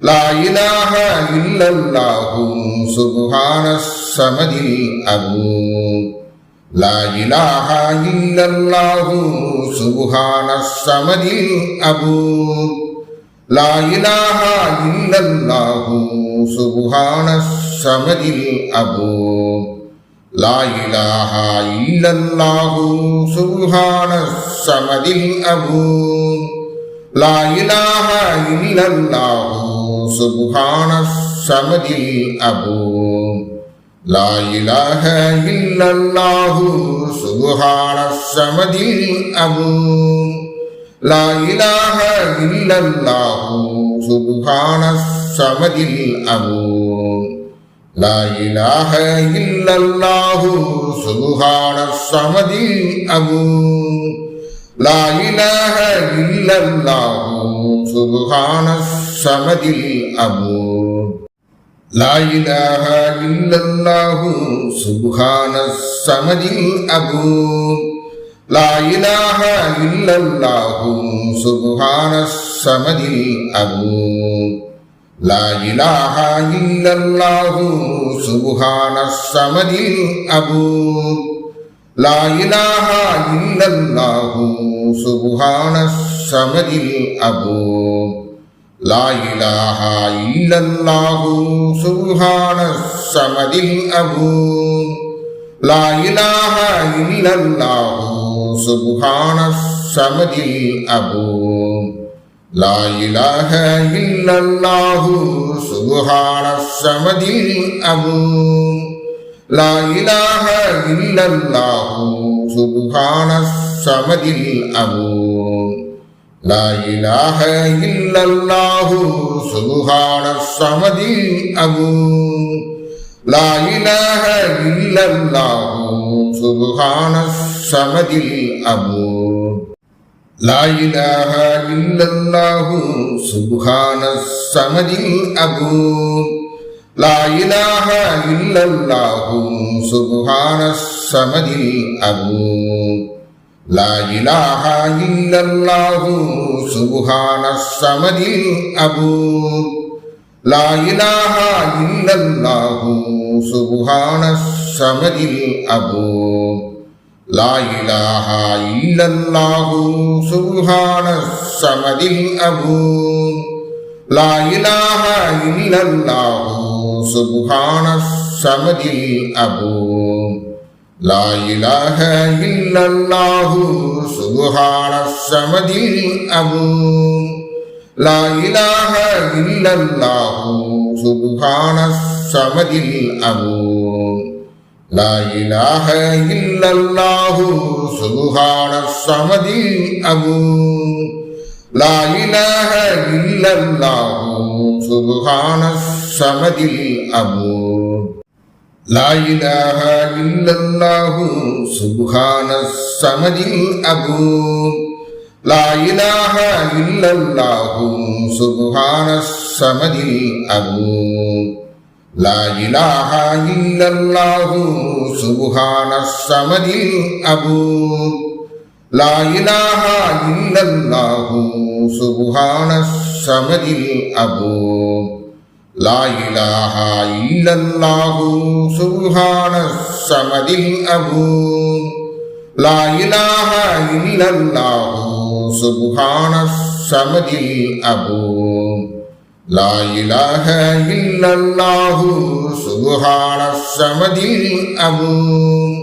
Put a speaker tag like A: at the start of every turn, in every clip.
A: லா இலாஹா இல்லல்லாஹு சுப்ஹானஸ் ஸமதில் அகூம். லா இலாஹா இல்லல்லாஹு சுப்ஹானஸ் ஸமதில் அகூம். லா இலாஹா இல்லல்லாஹு சுப்ஹானஸ் ஸமதில் அகூம். லா இலாஹா இல்லல்லாஹு சுப்ஹானஸ் ஸமதில் அகூம். லா இலாஹா இல்லல்லாஹு சுப்ஹானஸ் ஸமதில் அகூம். லா இலாஹா இல்லல்லாஹு சுப்ஹானஸ் ஸமதில் அகூம். லா இலாஹா இல்லல்லாஹு சுப்ஹானஸ் ஸமதில் அகூம். லா இலாஹா இல்லல்லாஹு சுப்ஹானஸ் ஸமதில் அகூம். லா இலாஹா இல்லல்லாஹு சுப்ஹானஸ் ஸமதில் அகூம். லா இலாஹா இல்லல்லாஹு சுப்ஹானஸ் ஸமதில் அகூம். லா இலாஹா இல்லல்லாஹு சுப்ஹானஸ் ஸமதில் அகூம். லா இலாஹா இல்லல்லாஹு சுப்ஹானஸ் ஸமதில் அகூம். லா இலாஹா இல்லல்லாஹு சுப்ஹானஸ் ஸமதில் அகூம். லா இலாஹா இல்லல்லாஹு சுப்ஹானஸ் ஸமதில் அகூம். லா இலாஹா இல்லல்லாஹு சுப்ஹானஸ் ஸமதில் அகூம். லா இலாஹா இல்லல்லாஹு சுப்ஹானஸ் ஸமதில் அகூம். லா இலாஹா இல்லல்லாஹு சுப்ஹானஸ் ஸமதில் அகூம். லா இலாஹா இல்லல்லாஹு சுப்ஹானஸ் ஸமதில் அகூம். லா இலாஹா இல்லல்லாஹு சுப்ஹானஸ் ஸமதில் அகூம். லா இலாஹா இல்லல்லாஹு சுப்ஹானஸ் ஸமதில் அகூம். லா இலாஹா இல்லல்லாஹு சுப்ஹானஸ் ஸமதில் அகூம். லா இலாஹா இல்லல்லாஹு சுப்ஹானஸ் ஸமதில் அகூம். லா இலாஹா இல்லல்லாஹு சுப்ஹானஸ் ஸமதில் அகூம். லா இலாஹா இல்லல்லாஹு சுப்ஹானஸ் ஸமதில் அகூம். லா இலாஹா இல்லல்லாஹு சுப்ஹானஸ் ஸமதில் அகூம். லா இலாஹா இல்லல்லாஹு சுப்ஹானஸ் ஸமதில் அகூம். லா இலாஹா இல்லல்லாஹு சுப்ஹானஸ் ஸமதில் அகூம். லா இலாஹா இல்லல்லாஹு சுப்ஹானஸ் ஸமதில் அகூம். லா இலாஹா இல்லல்லாஹு சுப்ஹானஸ் ஸமதில் அகூம். லா இலாஹா இல்லல்லாஹு சுப்ஹானஸ் ஸமதில் அகூம். லா இலாஹா இல்லல்லாஹு சுப்ஹானஸ் ஸமதில் அகூம். லா இலாஹா இல்லல்லாஹு சுப்ஹானஸ் ஸமதில் அகூம். லா இலாஹா இல்லல்லாஹு சுப்ஹானஸ் ஸமதில் அகூம். லா இலாஹா இல்லல்லாஹு சுப்ஹானஸ் ஸமதில் அகூம். லா இலாஹா இல்லல்லாஹு சுப்ஹானஸ் ஸமதில் அகூம். லா இலாஹா இல்லல்லாஹு சுப்ஹானஸ் ஸமதில் அகூம்.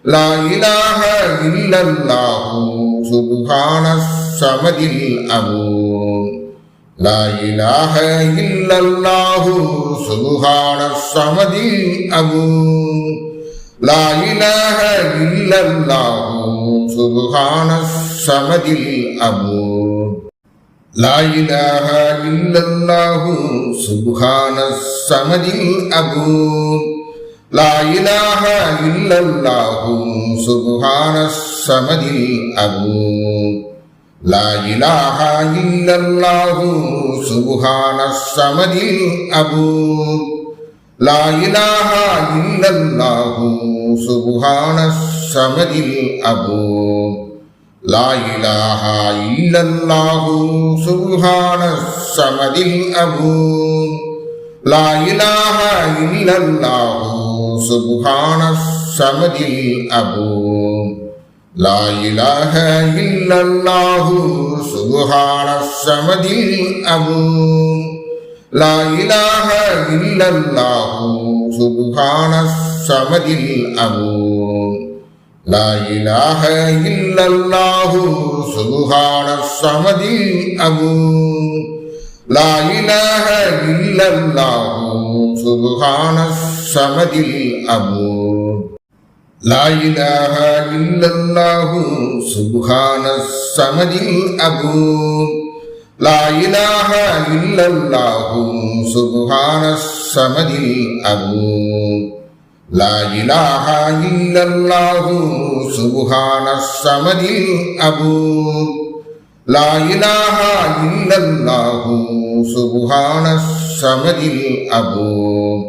A: லா இலாஹா இல்லல்லாஹு சுப்ஹானஸ் ஸமதில் அகூம். லா இலாஹா இல்லல்லாஹு சுப்ஹானஸ் ஸமதில் அகூம். லா இலாஹா இல்லல்லாஹு சுப்ஹானஸ் ஸமதில் அகூம். லா இலாஹா இல்லல்லாஹு சுப்ஹானஸ் ஸமதில் அகூம். லா இலாஹா இல்லல்லாஹு சுப்ஹானஸ் ஸமதில் அகூம். லா இலாஹா இல்லல்லாஹு சுப்ஹானஸ் ஸமதில் அகூம். லா இலாஹா இல்லல்லாஹு சுப்ஹானஸ் ஸமதில் அகூம். لا إله إلا الله سبحان الصمد الأبود لا إله إلا الله سبحان الصمد الأبود لا إله إلا الله سبحان الصمد الأبود لا إله إلا الله سبحان الصمد الأبود لا إله إلا الله سبحان الصمد الأبود لا إله إلا الله سبحان الصمد الأبود لا إله إلا الله سبحان الصمد الأبود لا إله إلا الله سبحان الصمد الأبود لا إله إلا الله سبحان الصمد الأبود لا إله إلا الله سبحان الصمد الأبود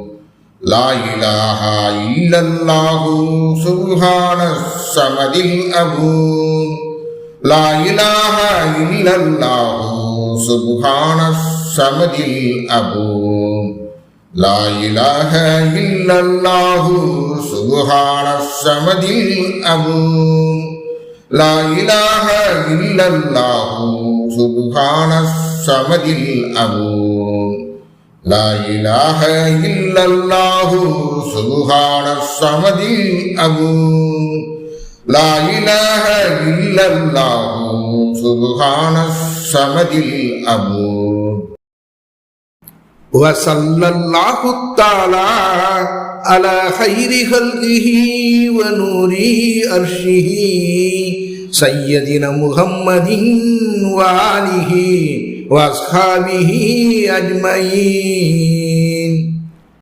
A: لا إله إلا الله سبحان الصمد الأبود لا إله إلا الله سبحان الصمد الأبود لا إله إلا الله سبحان الصمد الأبود لا إله إلا الله سبحان الصمد الأبود لا إله إلا الله سبحان الصمد الأبود لا إله إلا الله سبحان الصمد الأبود وصلى الله تعالى على خير خلقه ونور عرشه سيدنا محمد وآله وأصحابه أجمعين.